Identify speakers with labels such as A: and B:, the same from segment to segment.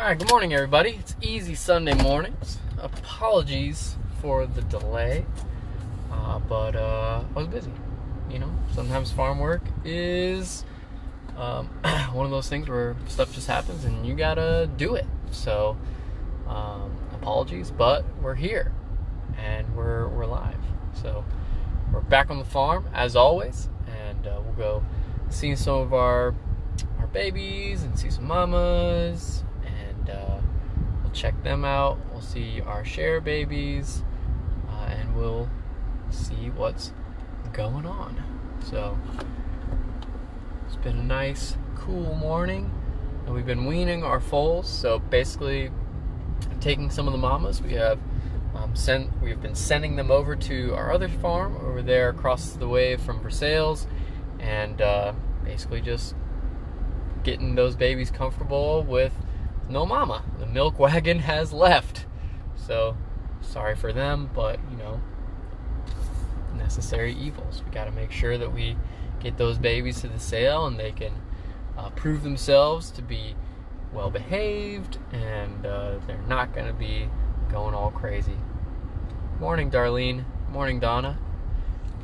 A: Alright, good morning everybody. It's easy Sunday mornings. Apologies for the delay, but I was busy. You know, sometimes farm work is one of those things where stuff just happens and you gotta do it. So, apologies, but we're here and we're live. So, we're back on the farm as always, and we'll go see some of our babies and see some mamas, and we'll check them out. We'll see our share babies, and we'll see what's going on. So it's been a nice cool morning, and we've been weaning our foals. So basically taking some of the mamas, we've been sending them over to our other farm over there across the way from Versailles, and basically just getting those babies comfortable with no mama. The milk wagon has left. So, sorry for them, but, you know, necessary evils. We got to make sure that we get those babies to the sale and they can prove themselves to be well behaved, and they're not going to be going all crazy. Morning, Darlene. Morning, Donna.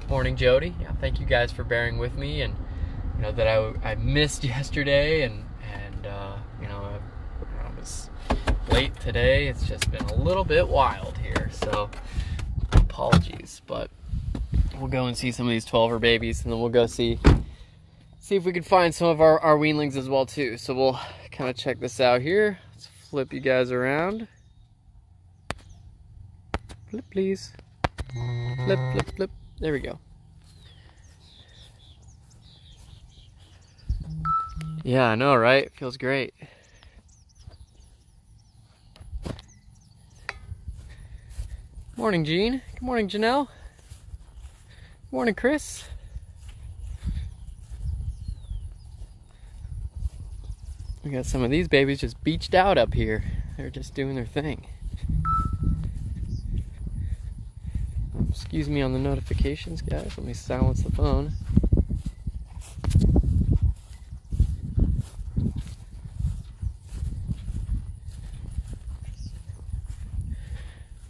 A: Morning, Jody. Yeah, thank you guys for bearing with me, and you know that I missed yesterday, and you know, I was late today. It's just been a little bit wild here, so apologies. But we'll go and see some of these 12er babies, and then we'll go see if we can find some of our weanlings as well too. So we'll kind of check this out here. Let's flip you guys around. Flip, please. Flip, flip, flip. There we go. Yeah, I know, right? It feels great. Morning, Jean. Good morning, Janelle. Good morning, Chris. We got some of these babies just beached out up here. They're just doing their thing. Excuse me on the notifications, guys. Let me silence the phone.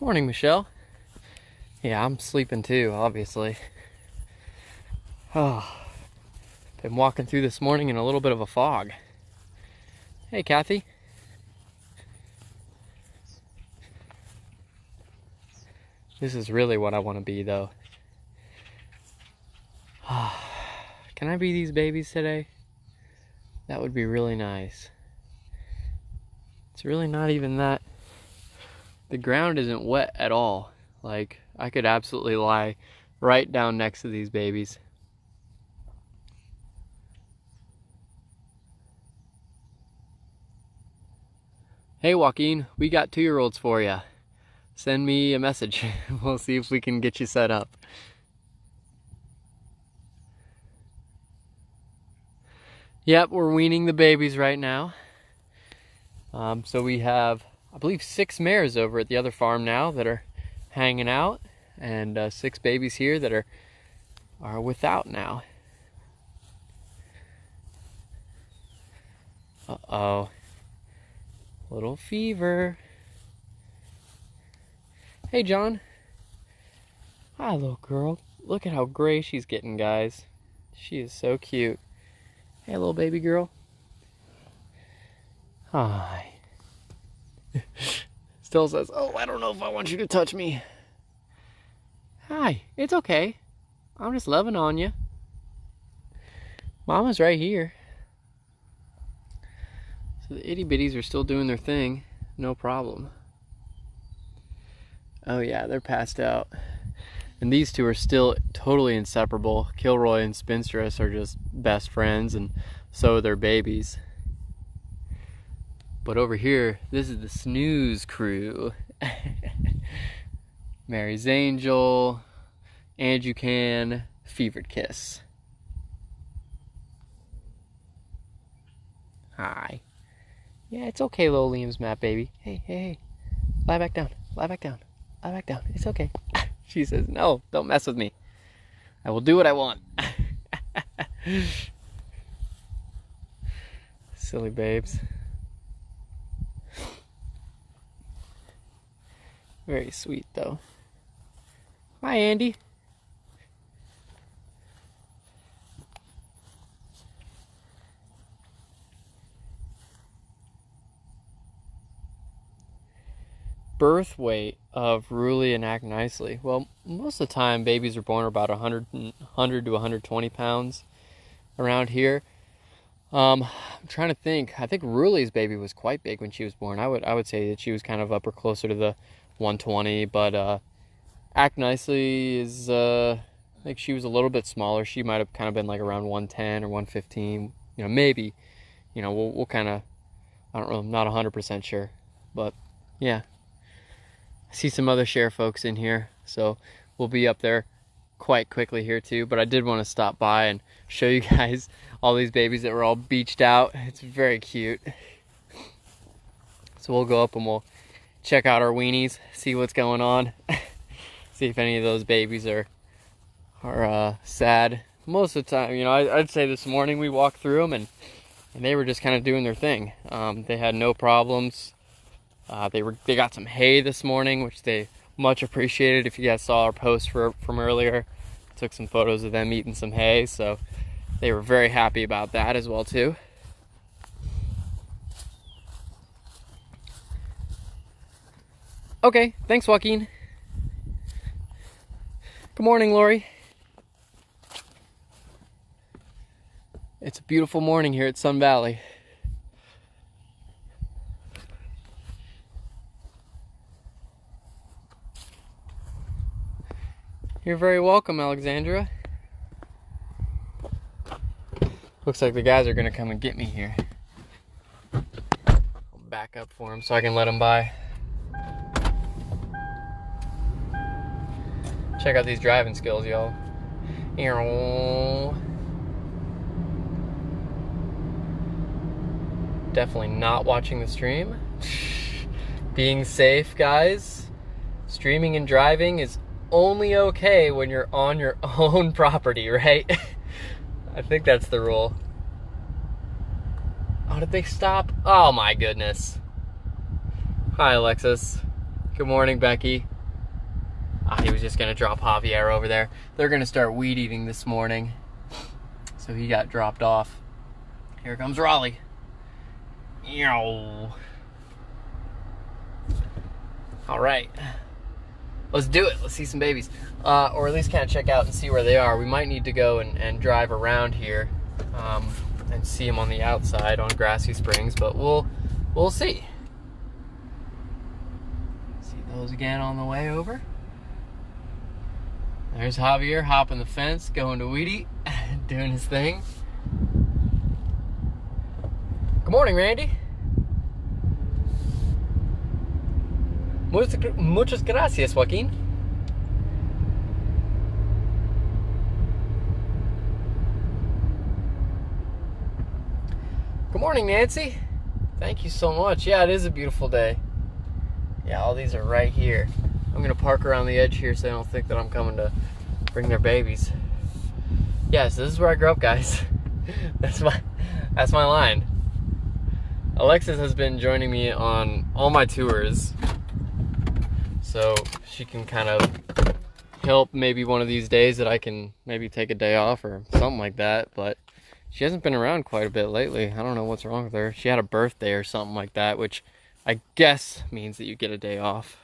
A: Morning, Michelle. Yeah, I'm sleeping too, obviously. Oh, been walking through this morning in a little bit of a fog. Hey, Kathy. This is really what I want to be, though. Can I be these babies today? That would be really nice. It's really not even that. The ground isn't wet at all. Like, I could absolutely lie right down next to these babies. Hey, Joaquin, we got 2-year-olds for you. Send me a message. We'll see if we can get you set up. Yep, we're weaning the babies right now. So we have, I believe, 6 mares over at the other farm now that are hanging out, and 6 babies here that are without now. Uh-oh. Little fever. Hey, John. Hi, little girl. Look at how gray she's getting, guys. She is so cute. Hey, little baby girl. Hi. Still says, oh, I don't know if I want you to touch me. Hi, it's okay. I'm just loving on you. Mama's right here. So the itty bitties are still doing their thing. No problem. Oh yeah, they're passed out. And these two are still totally inseparable. Kilroy and Spinstress are just best friends, and so are their babies. But over here, this is the snooze crew. Mary's Angel, Andrew Can, Fevered Kiss. Hi. Yeah, it's okay, little Liam's map, baby. Hey, hey, hey. Lie back down. Lie back down. Lie back down. It's okay. She says, no, don't mess with me. I will do what I want. Silly babes. Very sweet, though. Hi, Andy. Birth weight of Ruli and Act Nicely. Well, most of the time babies are born about 100 to 120 pounds around here. I'm trying to think. I think Ruli's baby was quite big when she was born. I would say that she was kind of upper closer to the 120, but Act Nicely is I think she was a little bit smaller. She might have kind of been like around 110 or 115, maybe. We'll kind of, I don't know, I'm not 100% sure, but yeah. I see some other share folks in here, so we'll be up there quite quickly here too, but I did want to stop by and show you guys all these babies that were all beached out. It's very cute. So we'll go up and we'll check out our weenies, see what's going on, see if any of those babies are sad. Most of the time, I'd say this morning we walked through them and they were just kind of doing their thing. They had no problems. They got some hay this morning, which they much appreciated. If you guys saw our post from earlier, took some photos of them eating some hay, so they were very happy about that as well too. Okay, thanks, Joaquin. Good morning, Lori. It's a beautiful morning here at Sun Valley. You're very welcome, Alexandra. Looks like the guys are gonna come and get me here. I'll back up for them so I can let them by. Check out these driving skills, y'all. Definitely not watching the stream. Being safe, guys. Streaming and driving is only okay when you're on your own property, right? I think that's the rule. Oh, did they stop? Oh my goodness. Hi, Alexis. Good morning, Becky. He was just gonna drop Javier over there. They're gonna start weed eating this morning, so he got dropped off. Here comes Raleigh. All right. Let's do it. Let's see some babies. Or at least kind of check out and see where they are. We might need to go and drive around here and see them on the outside on Grassy Springs, but we'll see. See those again on the way over. There's Javier hopping the fence, going to Weedy, doing his thing. Good morning, Randy. Muchas gracias, Joaquin. Good morning, Nancy. Thank you so much. Yeah, it is a beautiful day. Yeah, all these are right here. I'm gonna park around the edge here so they don't think that I'm coming to bring their babies. Yeah, so this is where I grew up, guys. That's my line. Alexis has been joining me on all my tours, so she can kind of help maybe one of these days that I can maybe take a day off or something like that, but she hasn't been around quite a bit lately. I don't know what's wrong with her. She had a birthday or something like that, which I guess means that you get a day off.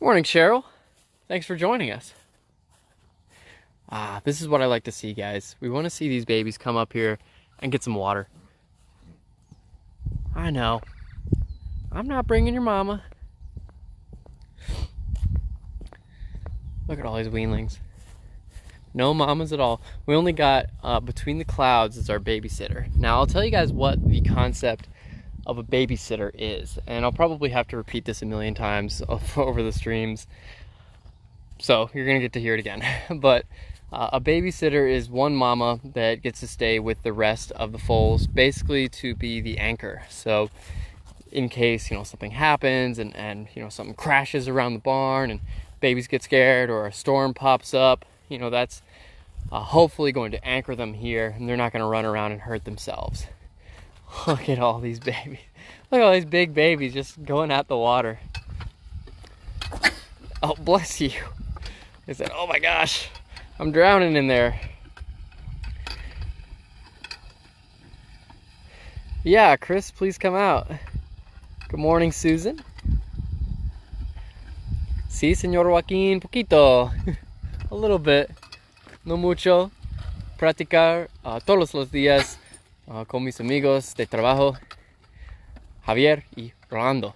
A: Morning, Cheryl. Thanks for joining us. This is what I like to see, guys. We want to see these babies come up here and get some water. I know. I'm not bringing your mama. Look at all these weanlings. No mamas at all. We only got Between the Clouds as our babysitter. Now, I'll tell you guys what the concept of a babysitter is, and I'll probably have to repeat this a million times over the streams, so you're gonna get to hear it again. But a babysitter is one mama that gets to stay with the rest of the foals, basically to be the anchor. So in case something happens and something crashes around the barn and babies get scared, or a storm pops up, that's hopefully going to anchor them here, and they're not going to run around and hurt themselves. Look at all these babies. Look at all these big babies just going at the water. Oh, bless you. I said, oh my gosh, I'm drowning in there. Yeah, Chris, please come out. Good morning, Susan. Sí, señor Joaquín, poquito. A little bit. No mucho. Practicar todos los días con mis amigos de trabajo, Javier y Rolando.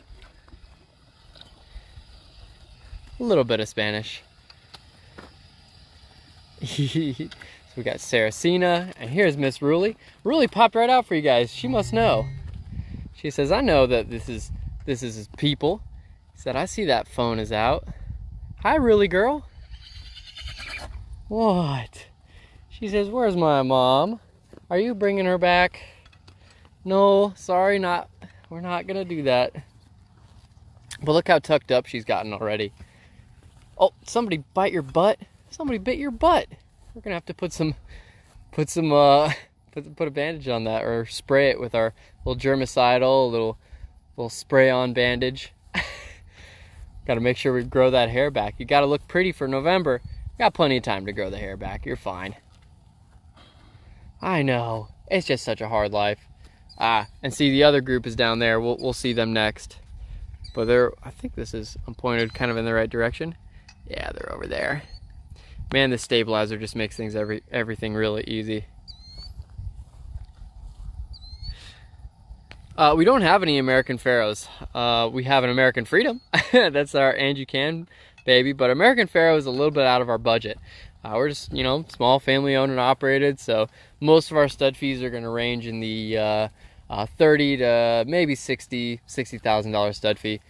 A: A little bit of Spanish. So we got Saracina, and here's Miss Ruli. Ruli popped right out for you guys. She must know. She says, I know that this is his people. He said, I see that phone is out. Hi, Ruli girl. What? She says, where's my mom? Are you bringing her back? No, sorry, not. We're not gonna do that. But look how tucked up she's gotten already. Oh, somebody bite your butt. Somebody bit your butt. We're gonna have to put a bandage on that, or spray it with our little germicidal, little spray-on bandage. Gotta make sure we grow that hair back. You gotta look pretty for November. Got plenty of time to grow the hair back. You're fine. I know. It's just such a hard life. And see, the other group is down there. We'll see them next. But I think I'm pointed kind of in the right direction. Yeah, they're over there. Man, the stabilizer just makes things everything really easy. We don't have any American Pharaohs. We have an American Freedom. That's our Angie Can baby, but American Pharaoh is a little bit out of our budget. We're just, small family owned and operated, so most of our stud fees are going to range in the $30,000 to maybe $60,000 stud fee.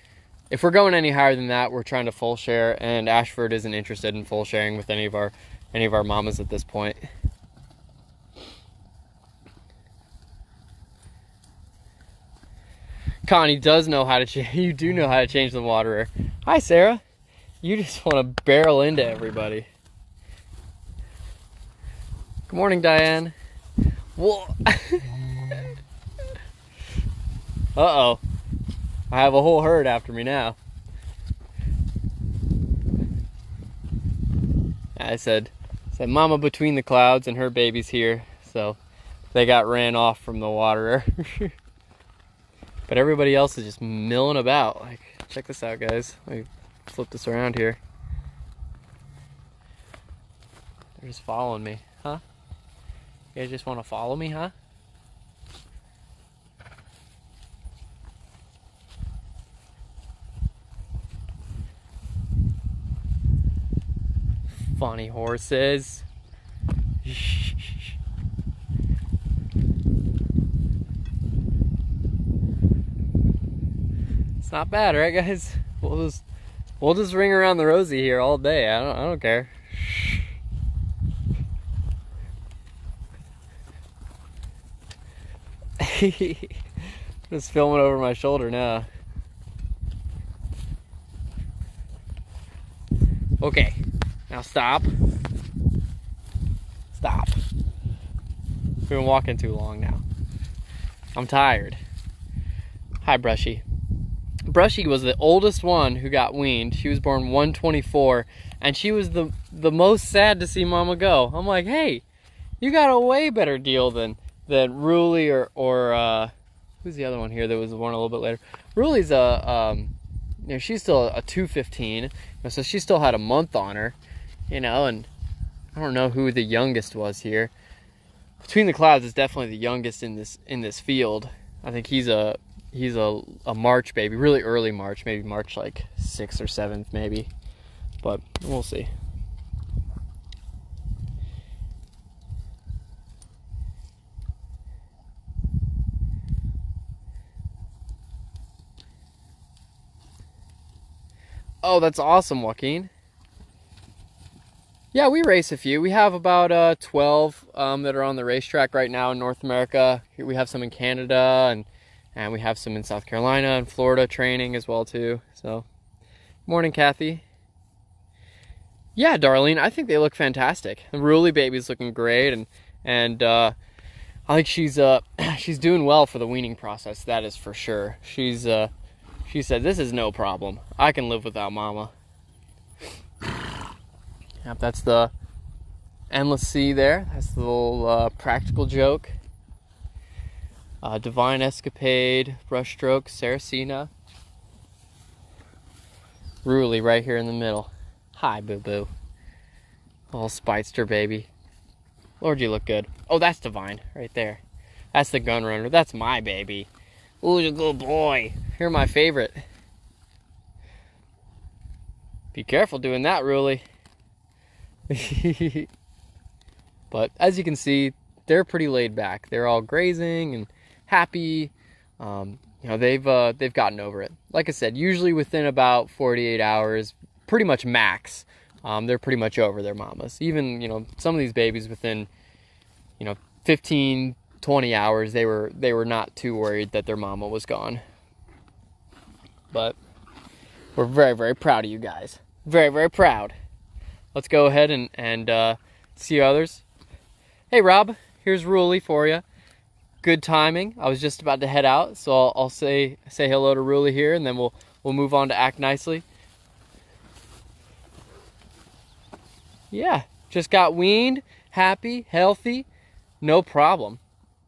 A: If we're going any higher than that, we're trying to full share, and Ashford isn't interested in full sharing with any of our mamas at this point. Connie does know how to change. You do know how to change the waterer. Hi, Sarah. You just want to barrel into everybody. Good morning, Diane. Whoa. Uh-oh. I have a whole herd after me now. I said mama between the clouds and her baby's here, so they got ran off from the waterer. But everybody else is just milling about. Like, check this out, guys. Let me flip this around here. They're just following me, huh? You guys just want to follow me, huh? Funny horses. It's not bad, right, guys? We'll just ring around the rosy here all day. I don't care. Just filming over my shoulder now. Okay, now stop. Stop. We've been walking too long now. I'm tired. Hi, Brushy. Brushy was the oldest one who got weaned. She was born 124, and she was the most sad to see Mama go. I'm like, hey, you got a way better deal than Ruli or who's the other one here that was born a little bit later. Ruli's she's still a 215, so she still had a month on her, and I don't know who the youngest was here. Between the Clouds is definitely the youngest in this field. I think he's a March baby, really early March, maybe March like 6th or 7th maybe, but we'll see. Oh, that's awesome, Joaquin. Yeah, we race a few. We have about 12 that are on the racetrack right now in North America. We have some in Canada, and we have some in South Carolina and Florida training as well too. So, morning, Kathy. Yeah, Darlene, I think they look fantastic. The Ruli baby's looking great, and I think she's she's doing well for the weaning process. That is for sure. She said, "This is no problem. I can live without Mama." Yep, that's the endless sea there. That's the little practical joke. Divine Escapade, Brushstroke, Saracena. Ruli right here in the middle. Hi, boo-boo. Little Spitester baby. Lord, you look good. Oh, that's Divine right there. That's the gun runner. That's my baby. Ooh, you good boy. You're my favorite. Be careful doing that, Ruli. But as you can see, they're pretty laid back. They're all grazing and happy. You know, they've gotten over it. Like I said, usually within about 48 hours, pretty much max, they're pretty much over their mamas. Even, you know, some of these babies within, you know, 15, 20 hours, they were not too worried that their mama was gone. But we're very, very proud of you guys. Very, very proud. Let's go ahead and see others. Hey, Rob, here's Ruli for you. Good timing. I was just about to head out, so I'll say hello to Ruli here, and then we'll move on to Act Nicely. Yeah, just got weaned, happy, healthy, no problem.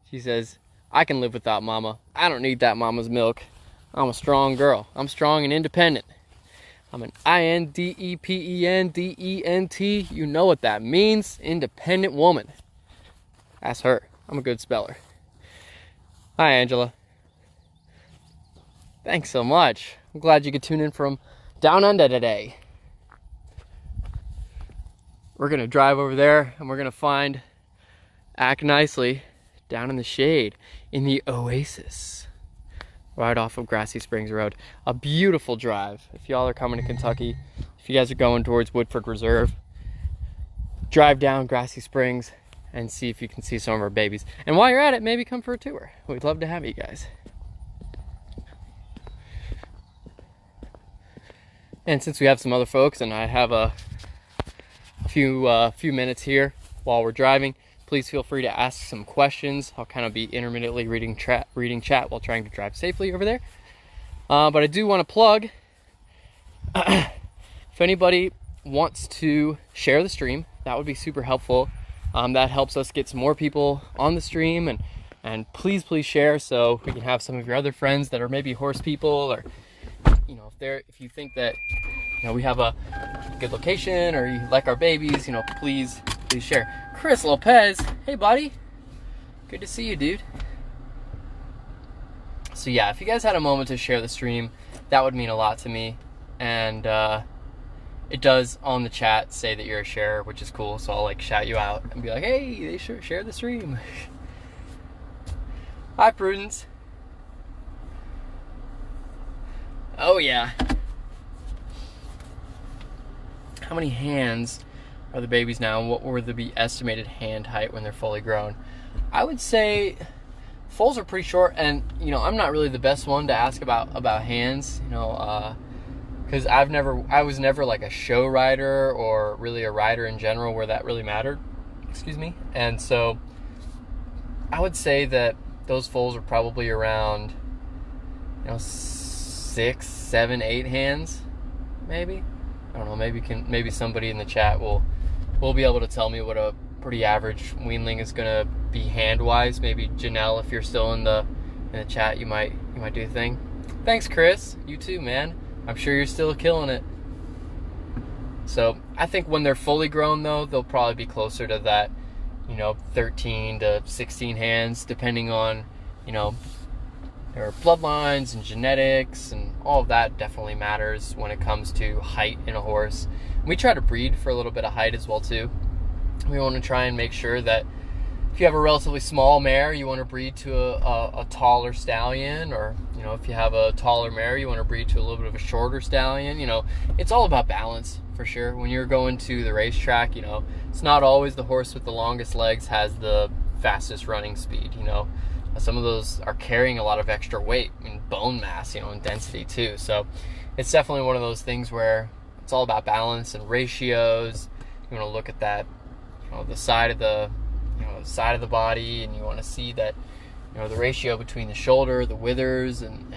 A: She says, "I can live without Mama. I don't need that Mama's milk. I'm a strong girl. I'm strong and independent. I'm an INDEPENDENT. You know what that means. Independent woman." That's her. I'm a good speller. Hi, Angela. Thanks so much. I'm glad you could tune in from down under today. We're going to drive over there and we're going to find Act Nicely down in the shade in the Oasis, right off of Grassy Springs Road. A beautiful drive. If y'all are coming to Kentucky, if you guys are going towards Woodford Reserve, drive down Grassy Springs and see if you can see some of our babies. And while you're at it, maybe come for a tour. We'd love to have you guys. And since we have some other folks and I have a few minutes here while we're driving, please feel free to ask some questions. I'll kind of be intermittently reading chat while trying to drive safely over there. But I do want to plug, if anybody wants to share the stream, that would be super helpful. That helps us get some more people on the stream, and please share so we can have some of your other friends that are maybe horse people, or you know, if you think that, you know, we have a good location or you like our babies, you know, please share. Chris Lopez, hey buddy, good to see you, dude. So yeah, if you guys had a moment to share the stream, that would mean a lot to me. And it does on the chat say that you're a sharer, which is cool. So I'll like shout you out and be like, hey, they should share the stream. Hi, Prudence. Oh yeah. How many hands are the babies now, and what will the estimated hand height when they're fully grown? I would say foals are pretty short, and you know, I'm not really the best one to ask about hands, you know, because I was never like a show rider or really a rider in general where that really mattered. Excuse me. And so I would say that those foals are probably around, you know, 6, 7, 8 hands, maybe. I don't know. Maybe somebody in the chat will be able to tell me what a pretty average weanling is gonna be hand wise. Maybe Janelle, if you're still in the chat, you might do the thing. Thanks, Chris. You too, man. I'm sure you're still killing it. So I think when they're fully grown, though, they'll probably be closer to that, you know, 13 to 16 hands, depending on, you know, their bloodlines and genetics, and all of that definitely matters when it comes to height in a horse. And we try to breed for a little bit of height as well too. We want to try and make sure that if you have a relatively small mare, you want to breed to a taller stallion, or you know, if you have a taller mare, you want to breed to a little bit of a shorter stallion. You know, it's all about balance for sure. When you're going to the racetrack, you know, it's not always the horse with the longest legs has the fastest running speed. You know, some of those are carrying a lot of extra weight and bone mass, you know, and density too. So it's definitely one of those things where it's all about balance and ratios. You want to look at that, you know, the side of the, you know, the side of the body, and you want to see that, the ratio between the shoulder, the withers, and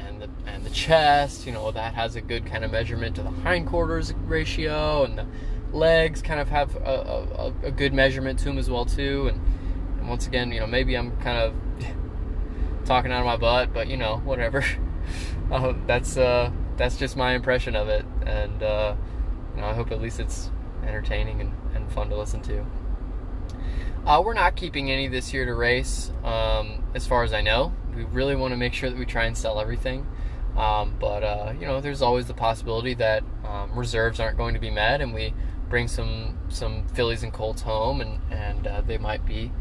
A: the chest, that has a good kind of measurement to the hindquarters ratio, and the legs kind of have a good measurement to them as well too. And once again, maybe I'm kind of talking out of my butt, but whatever. That's just my impression of it, and I hope at least it's entertaining and fun to listen to. We're not keeping any this year to race, as far as I know. We really want to make sure that we try and sell everything, but there's always the possibility that reserves aren't going to be met, and we bring some fillies and colts home, and they might be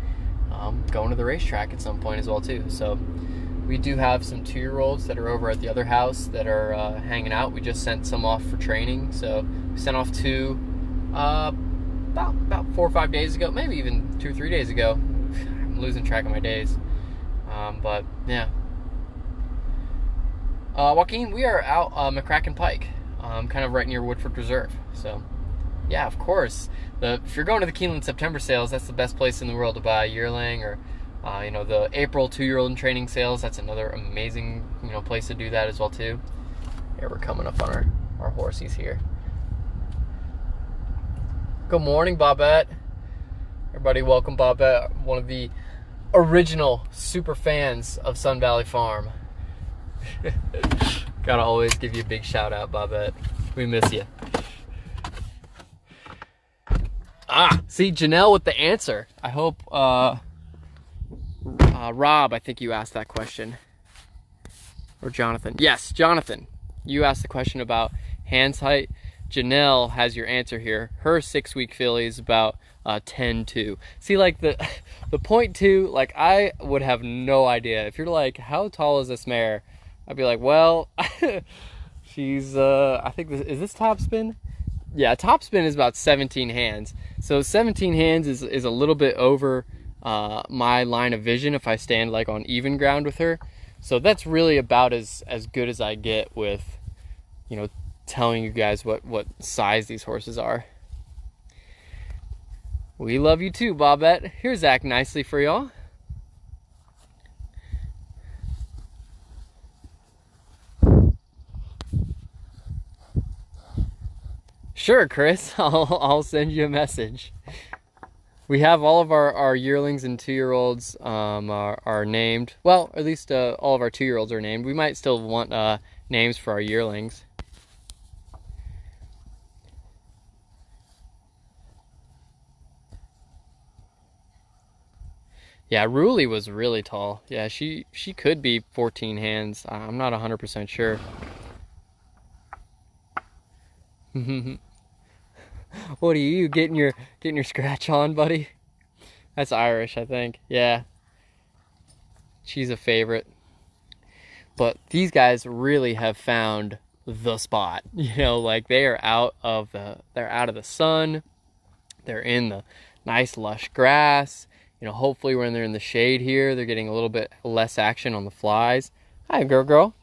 A: going to the racetrack at some point as well too. So we do have some 2-year-olds that are over at the other house that are hanging out. We just sent some off for training, so we sent off 2 about 4 or 5 days ago, maybe even 2 or 3 days ago. I'm losing track of my days, but yeah. Joaquin, we are out McCracken Pike, kind of right near Woodford Reserve. So yeah, of course, if you're going to the Keeneland September sales, that's the best place in the world to buy a yearling, or the April 2-year-old training sales. That's another amazing place to do that as well too. Here, we're coming up on our horsies here. Good morning, Bobette. Everybody, welcome Bobette, one of the original super fans of Sun Valley Farm. Gotta always give you a big shout out, Bobette. We miss you. See, Janelle with the answer. I hope, Rob, I think you asked that question. Or Jonathan. Yes, Jonathan. You asked the question about hands height. Janelle has your answer here. Her 6-week filly is about 10.2. See, like the 0.2, like I would have no idea. If you're like, how tall is this mare? I'd be like, well, she's, I think is this top spin? Yeah, top spin is about 17 hands. So 17 hands is a little bit over my line of vision if I stand like on even ground with her. So that's really about as good as I get with, telling you guys what size these horses are. We love you too, Bobette. Here's Zach nicely for y'all. Sure, Chris. I'll send you a message. We have all of our yearlings and 2-year-olds are named. Well, at least all of our 2-year-olds are named. We might still want names for our yearlings. Yeah, Ruli was really tall. Yeah, she could be 14 hands. I'm not 100% sure. What are you getting your scratch on, buddy? That's Irish, I think. Yeah. She's a favorite. But these guys really have found the spot. Like they are out of the sun. They're in the nice lush grass. Hopefully when they're in the shade here, they're getting a little bit less action on the flies. Hi, girl.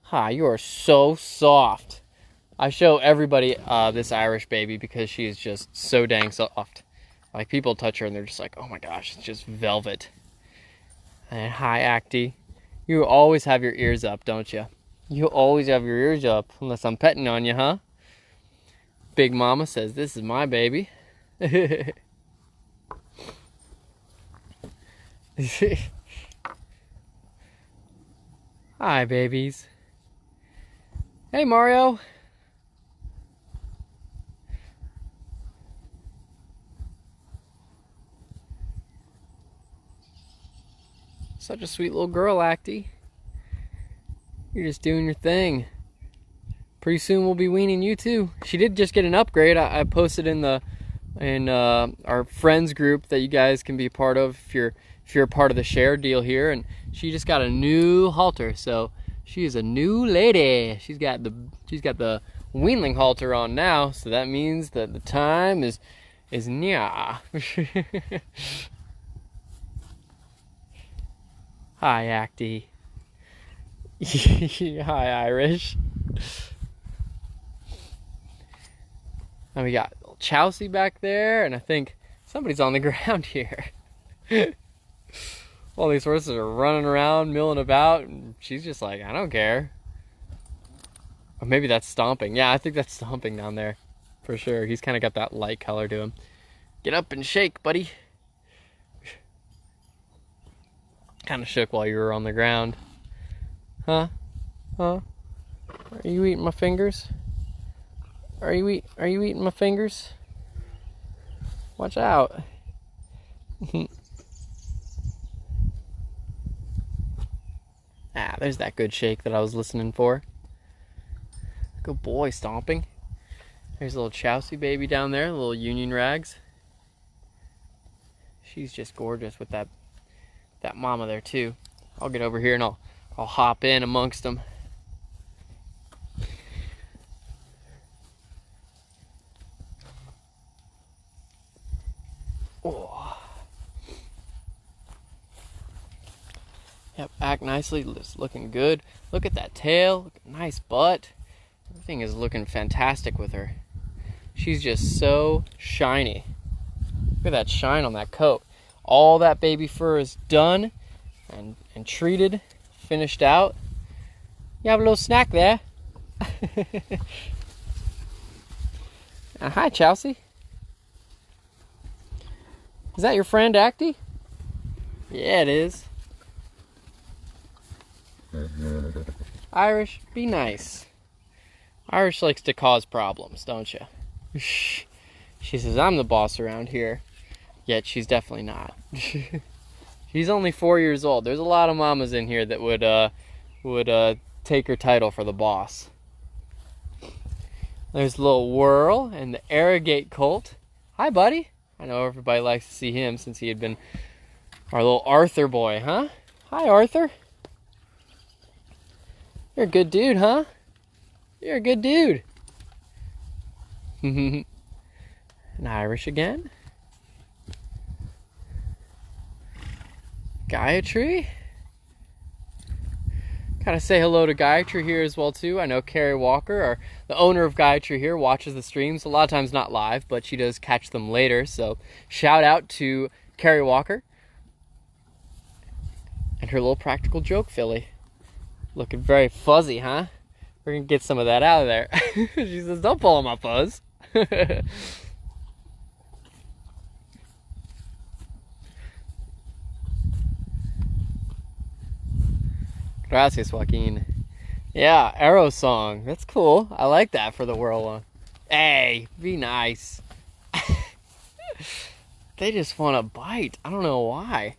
A: Hi, you are so soft. I show everybody this Irish baby because she is just so dang soft. Like, people touch her and they're just like, oh my gosh, it's just velvet. And hi, Acty. You always have your ears up, don't you? You always have your ears up, unless I'm petting on you, huh? Big Mama says, this is my baby. Hi, babies. Hey, Mario. Such a sweet little girl, Acty. You're just doing your thing. Pretty soon we'll be weaning you too. She did just get an upgrade. I posted in our friends group that you guys can be a part of if you're a part of the share deal here, and she just got a new halter, so she is a new lady. She's got the weanling halter on now, so that means that the time is near. Hi, Acty. Hi, Irish. And we got Chelsea back there, and I think somebody's on the ground here. All these horses are running around, milling about, and she's just like, I don't care. Or maybe that's stomping. Yeah, I think that's stomping down there. For sure. He's kind of got that light color to him. Get up and shake, buddy. Kind of shook while you were on the ground. Huh? Huh? Are you eating my fingers? Are you eating my fingers? Watch out. There's that good shake that I was listening for. Good boy, stomping. There's a little Chelsea baby down there, little Union Rags. She's just gorgeous with that mama there too. I'll get over here and I'll hop in amongst them. Oh. Yep, act nicely, it's looking good. Look at that tail, nice butt. Everything is looking fantastic with her. She's just so shiny. Look at that shine on that coat. All that baby fur is done and treated, finished out. You have a little snack there. Hi, Chelsea. Is that your friend, Acty? Yeah, it is. Irish, be nice. Irish likes to cause problems, don't you? She says, I'm the boss around here. Yet she's definitely not. She's only 4 years old. There's a lot of mamas in here that would take her title for the boss. There's little Whirl and the Arrogate colt. Hi, buddy. I know everybody likes to see him since he had been our little Arthur boy, huh? Hi, Arthur. You're a good dude, huh? You're a good dude. An Irish again. Gayatri. Gotta say hello to Gayatri here as well too. I know Carrie Walker, the owner of Gayatri here, watches the streams. A lot of times not live, but she does catch them later. So shout out to Carrie Walker and her little practical joke filly. Looking very fuzzy, huh? We're gonna get some of that out of there. She says, don't pull on my fuzz. Gracias, Joaquin. Yeah, Arrow Song. That's cool. I like that for the Whirl. Hey, be nice. They just want to bite. I don't know why.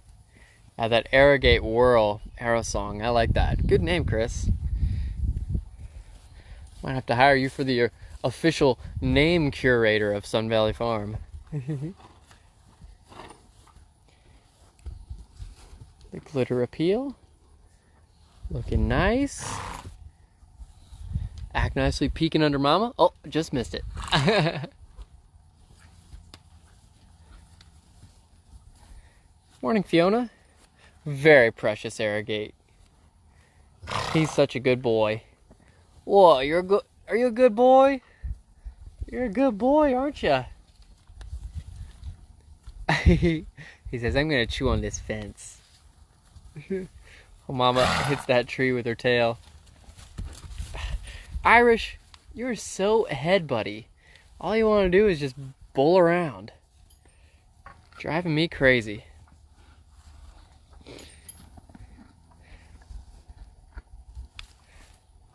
A: That Arrogate Whirl Arrow Song. I like that. Good name, Chris. Might have to hire you for the official name curator of Sun Valley Farm. The Glitter Appeal. Looking nice. Act nicely, peeking under mama. Oh, just missed it. Morning, Fiona. Very precious Arrogate. He's such a good boy. Whoa, are you a good boy? You're a good boy, aren't you? He says, I'm gonna chew on this fence. Oh, mama hits that tree with her tail. Irish, you're so ahead, buddy. All you want to do is just bull around. Driving me crazy.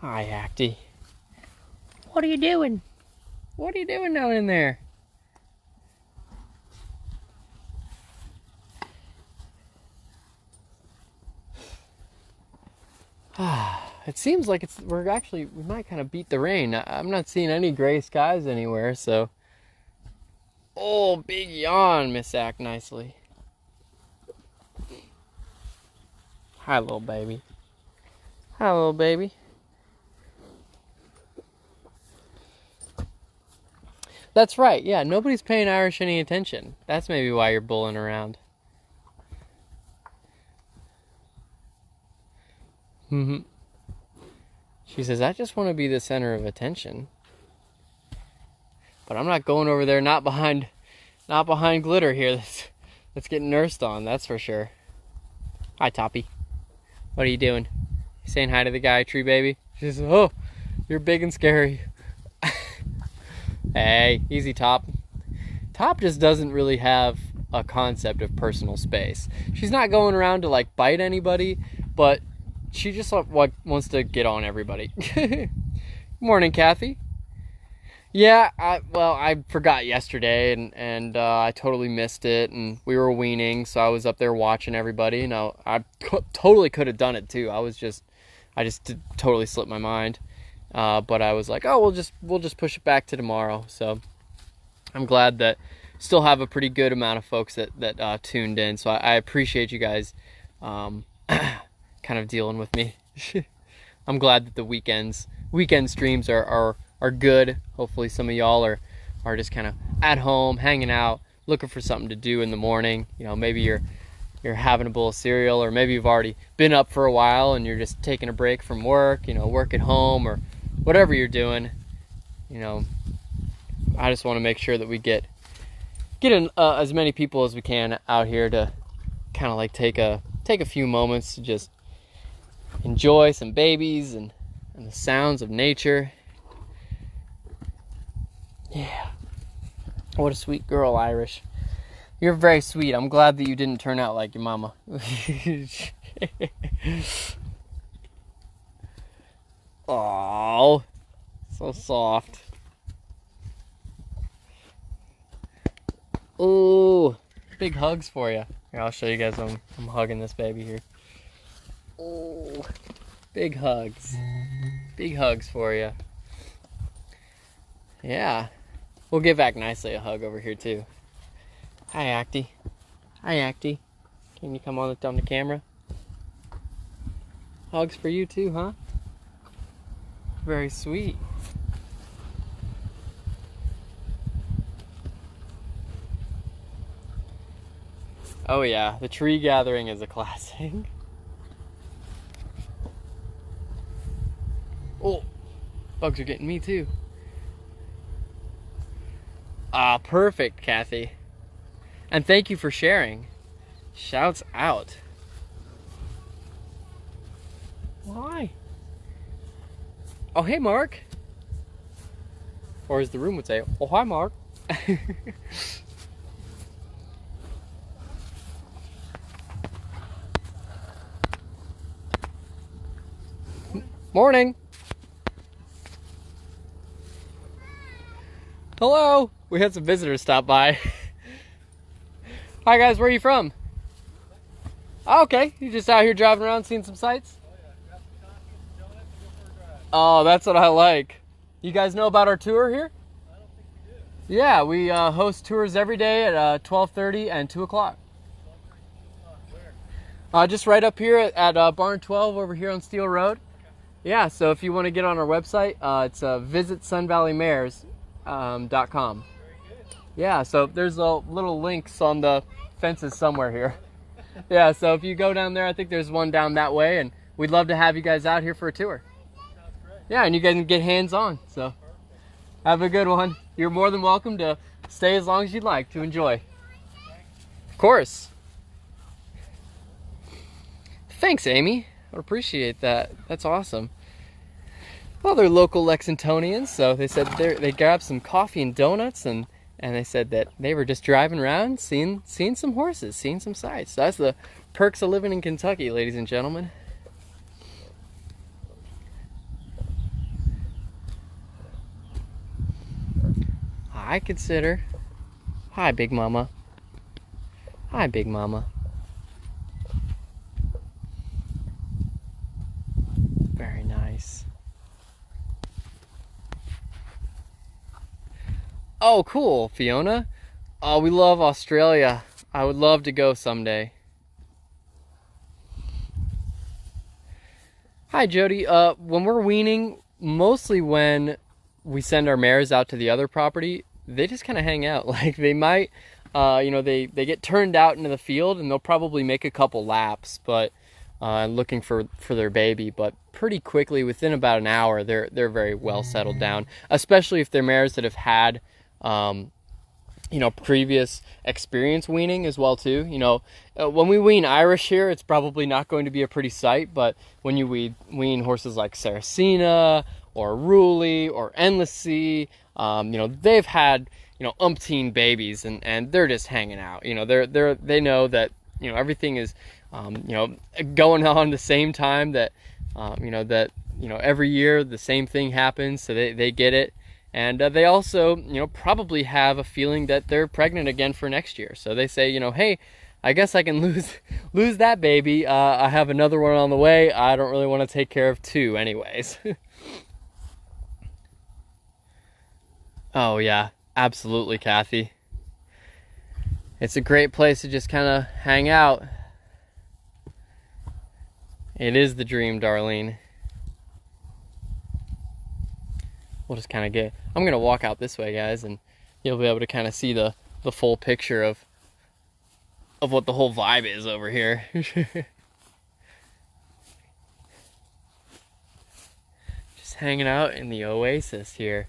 A: Hi, Acty. What are you doing? What are you doing down in there? It seems like we might kind of beat the rain. I'm not seeing any gray skies anywhere, so. Oh, big yawn, Miss Act Nicely. Hi, little baby. Hi, little baby. That's right, yeah, nobody's paying Irish any attention. That's maybe why you're bulling around. She says, I just want to be the center of attention. But I'm not going over there, not behind Glitter here. Let's get nursed on, that's for sure. Hi, Toppy. What are you doing? You saying hi to the guy, tree baby? She says, oh, you're big and scary. Hey, easy, Top. Top just doesn't really have a concept of personal space. She's not going around to like bite anybody, but she just wants to get on everybody. Morning, Kathy. Yeah, I forgot yesterday, and I totally missed it, and we were weaning, so I was up there watching everybody. Now I totally could have done it too. I just totally slipped my mind, but I was like, oh, we'll just push it back to tomorrow. So I'm glad that still have a pretty good amount of folks that tuned in. So I appreciate you guys, kind of dealing with me. I'm glad that the weekend streams are good. Hopefully some of y'all are just kind of at home, hanging out, looking for something to do in the morning. You know, maybe you're having a bowl of cereal, or maybe you've already been up for a while and you're just taking a break from work, you know, work at home, or whatever you're doing. You know, I just want to make sure that we get in, as many people as we can out here to kind of like take a few moments to just enjoy some babies and the sounds of nature. Yeah. What a sweet girl, Irish. You're very sweet. I'm glad that you didn't turn out like your mama. Oh, so soft. Oh, big hugs for you. Here, I'll show you guys. I'm hugging this baby here. Oh, big hugs. Big hugs for you. Yeah. We'll give back nicely a hug over here too. Hi, Acty. Hi, Acty. Can you come on the camera? Hugs for you too, huh? Very sweet. Oh yeah, the tree gathering is a classic. Oh, bugs are getting me too. Ah, perfect, Kathy. And thank you for sharing. Shouts out. Why? Oh, hey, Mark. Or as the room would say, oh, hi, Mark. Morning. Hello. We had some visitors stop by. Hi guys, where are you from? Oh, okay, you just out here driving around seeing some sights?
B: Oh yeah, grab some coffee and some donuts and go for a drive.
A: Oh, that's what I like. You guys know about our tour here?
B: I don't think we do.
A: Yeah, we host tours every day at 12:30 and 2 o'clock.
B: 12:30 where?
A: Just right up here at Barn 12 over here on Steel Road. Okay. Yeah, so if you want to get on our website, it's visitsunvalleymares.com.
B: Very good.
A: Yeah, so there's little links on the fences somewhere here. Yeah, so if you go down there, I think there's one down that way, and we'd love to have you guys out here for a tour.
B: Sounds great.
A: Yeah, and you guys can get hands-on, so
B: Perfect.
A: have a good one. You're more than welcome to stay as long as you'd like to enjoy. Of course. Thanks, Amy. I appreciate that. That's awesome. Well, they're local Lexingtonians, so they said they grabbed some coffee and donuts, and they said that they were just driving around, seeing some horses, seeing some sights. That's the perks of living in Kentucky, ladies and gentlemen. I consider. Hi, Big Mama. Hi, Big Mama. Very nice. Oh, cool, Fiona. Oh, we love Australia. I would love to go someday. Hi, Jody. When we're weaning, mostly when we send our mares out to the other property, they just kind of hang out. Like they might, they get turned out into the field and they'll probably make a couple laps, but looking for their baby. But pretty quickly, within about an hour, they're very well settled down. Especially if they're mares that have had previous experience weaning as well too. When we wean Irish here, it's probably not going to be a pretty sight, but when you wean horses like Saracena or Ruley or Endless Sea, they've had umpteen babies, and they're just hanging out. They know that everything is going on the same time, that every year the same thing happens, so they get it. And they also, probably have a feeling that they're pregnant again for next year. So they say, hey, I guess I can lose that baby. I have another one on the way. I don't really want to take care of two anyways. Oh yeah, absolutely, Kathy. It's a great place to just kind of hang out. It is the dream, Darlene. We'll just kind of I'm going to walk out this way, guys, and you'll be able to kind of see the full picture of what the whole vibe is over here. Just hanging out in the oasis here.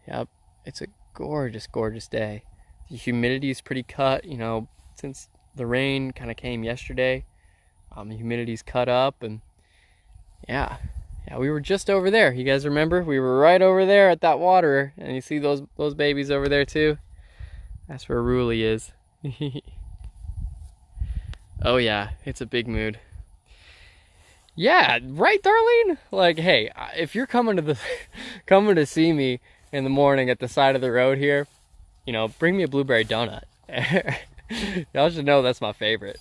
A: Yep, it's a gorgeous, gorgeous day. The humidity is pretty cut, since the rain kind of came yesterday. The humidity's cut up, and yeah, we were just over there. You guys remember? We were right over there at that water, and you see those babies over there too? That's where Ruley is. Oh yeah, it's a big mood. Yeah, right, Darlene? Like, hey, if you're coming to see me in the morning at the side of the road here, bring me a blueberry donut. Y'all should know that's my favorite.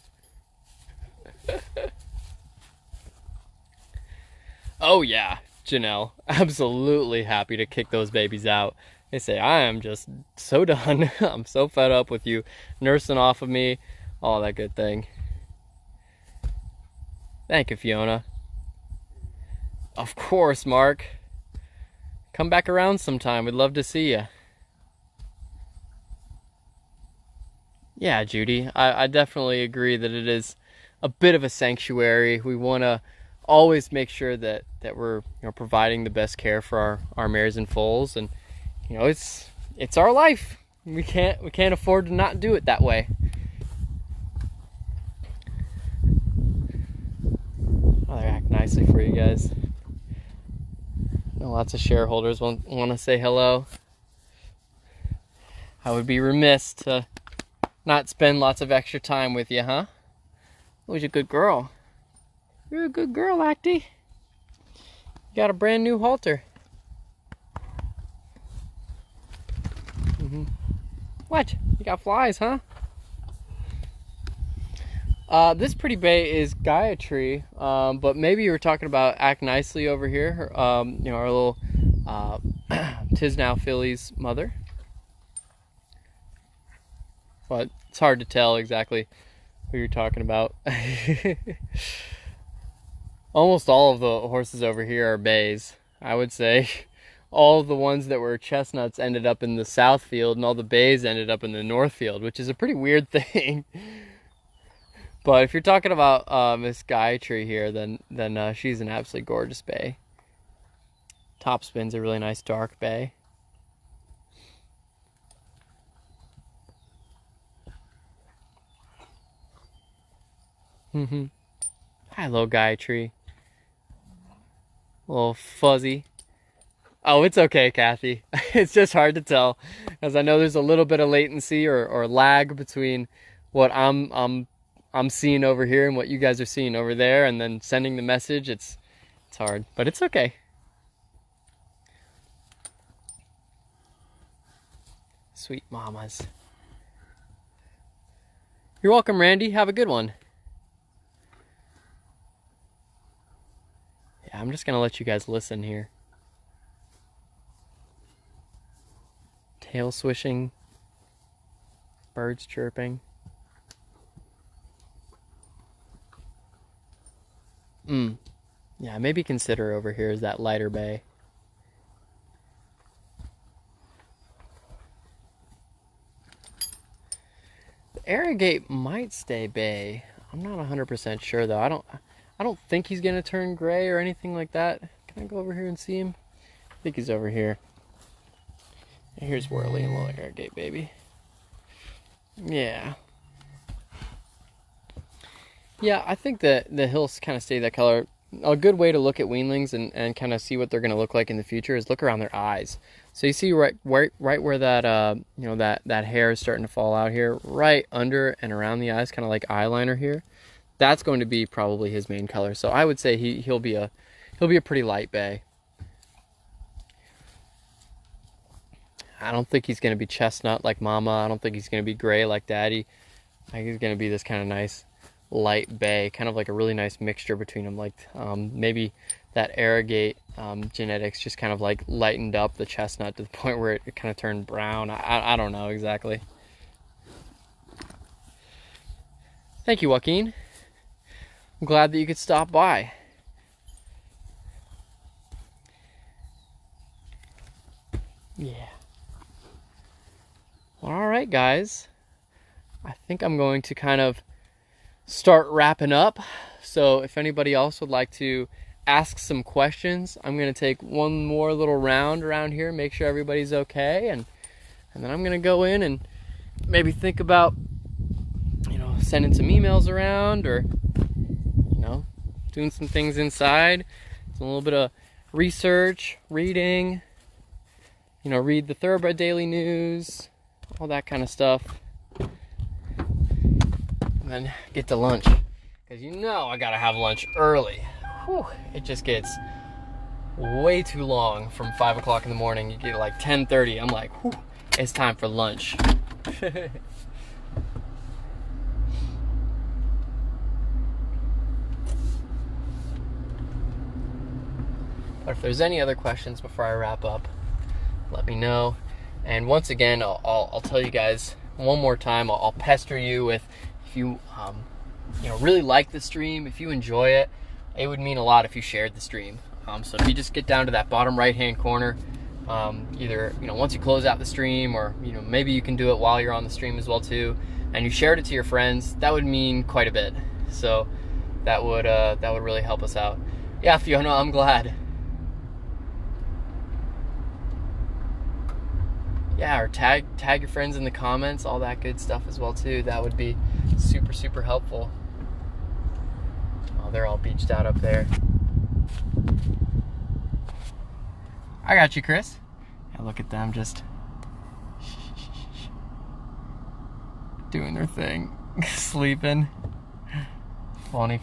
A: Oh yeah, Janelle, absolutely happy to kick those babies out. They say, I am just so done. I'm so fed up with you nursing off of me, all that good thing. Thank you, Fiona. Of course, Mark. Come back around sometime. We'd love to see you. Yeah, Judy, I definitely agree that it is a bit of a sanctuary. We want to always make sure that we're providing the best care for our mares and foals, and it's our life. We can't afford to not do it that way. Oh, they act nicely for you guys. Lots of shareholders want to say hello. I would be remiss to not spend lots of extra time with you, huh? Who's a good girl? You're a good girl, Acty. You got a brand new halter. What? You got flies, huh? This pretty bay is Gayatri, but maybe you were talking about Act Nicely over here. Our little Tisnow filly's mother. But it's hard to tell exactly who you're talking about. Almost all of the horses over here are bays, I would say. All of the ones that were chestnuts ended up in the south field, and all the bays ended up in the north field, which is a pretty weird thing. But if you're talking about Miss Gayatri here, then she's an absolutely gorgeous bay. Topspin's a really nice dark bay. Hello, Gayatri. A little fuzzy. Oh, it's okay, Kathy. It's just hard to tell, as I know there's a little bit of latency or lag between what I'm seeing over here and what you guys are seeing over there, and then sending the message. It's hard, but it's okay. Sweet mamas. You're welcome, Randy. Have a good one. Yeah, I'm just gonna let you guys listen here. Tail swishing, birds chirping. Yeah, maybe consider over here is that lighter bay. The Arrogate might stay bay. I'm not 100% sure though. I don't think he's gonna turn gray or anything like that. Can I go over here and see him? I think he's over here. Here's Whirly and Little Irrigate, baby. Yeah. Yeah, I think that the hills kind of stay that color. A good way to look at weanlings and kind of see what they're going to look like in the future is look around their eyes. So you see right where that that hair is starting to fall out here, right under and around the eyes, kind of like eyeliner here. That's going to be probably his main color. So I would say he'll be a pretty light bay. I don't think he's going to be chestnut like Mama. I don't think he's going to be gray like Daddy. I think he's going to be this kind of nice light bay, kind of like a really nice mixture between them. Like maybe that Irrigate genetics just kind of like lightened up the chestnut to the point where it kind of turned brown. I don't know exactly. Thank you, Joaquin. I'm glad that you could stop by. Yeah. Well, all right, guys. I think I'm going to kind of start wrapping up. So if anybody else would like to ask some questions, I'm going to take one more little round around here, make sure everybody's okay, and then I'm going to go in and maybe think about, sending some emails around, or doing some things inside. Some a little bit of research, reading, read the Thoroughbred Daily News, all that kind of stuff. And then get to lunch, because I gotta have lunch early. Whew, it just gets way too long from 5 o'clock in the morning. You get like 10:30. I'm like, whew, it's time for lunch. But if there's any other questions before I wrap up, let me know. And once again, I'll tell you guys one more time. I'll pester you with, if you really like the stream, if you enjoy it, it would mean a lot if you shared the stream. So if you just get down to that bottom right hand corner, either once you close out the stream, or maybe you can do it while you're on the stream as well too, and you shared it to your friends, that would mean quite a bit. So that would really help us out. Yeah, Fiona, I'm glad. Yeah, or tag your friends in the comments, all that good stuff as well too. That would be super, super helpful. Oh, they're all beached out up there. I got you, Chris. Yeah, look at them just doing their thing, sleeping. Funny.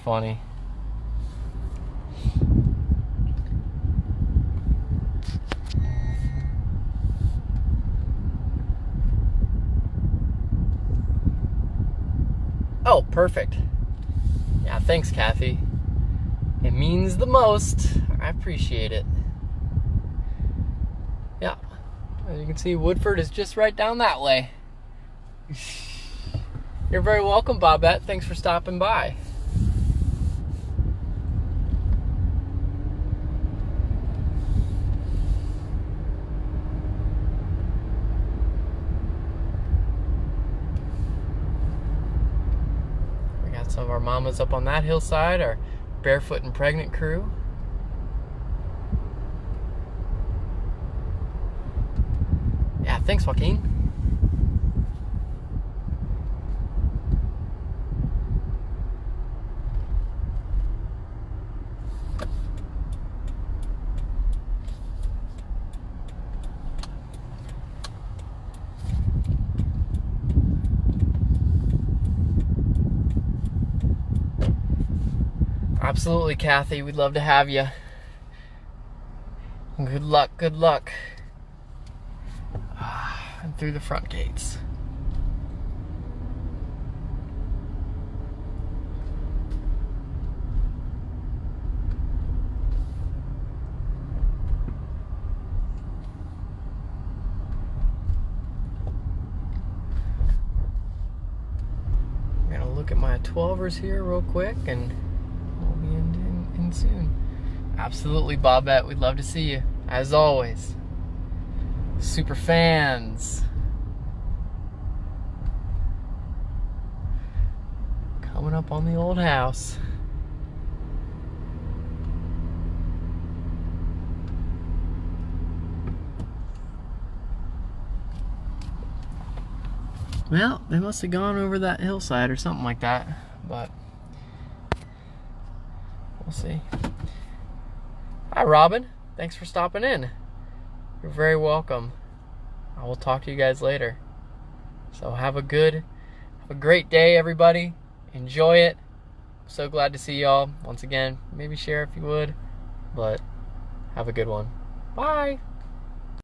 A: Oh, perfect. Yeah, thanks, Kathy. It means the most. I appreciate it. Yeah, as you can see, Woodford is just right down that way. You're very welcome, Bobette. Thanks for stopping by. Some of our mamas up on that hillside, our barefoot and pregnant crew. Yeah, thanks, Joaquin. Absolutely, Kathy. We'd love to have you. Good luck. And through the front gates. I'm gonna look at my 12ers here real quick, and we'll be in soon. Absolutely, Bobette. We'd love to see you, as always. Super fans. Coming up on the old house. Well, they must have gone over that hillside or something like that, but we'll see. Hi, Robin. Thanks for stopping in. You're very welcome. I will talk to you guys later. So have a great day, everybody. Enjoy it. So glad to see y'all once again. Maybe share if you would, but have a good one. Bye.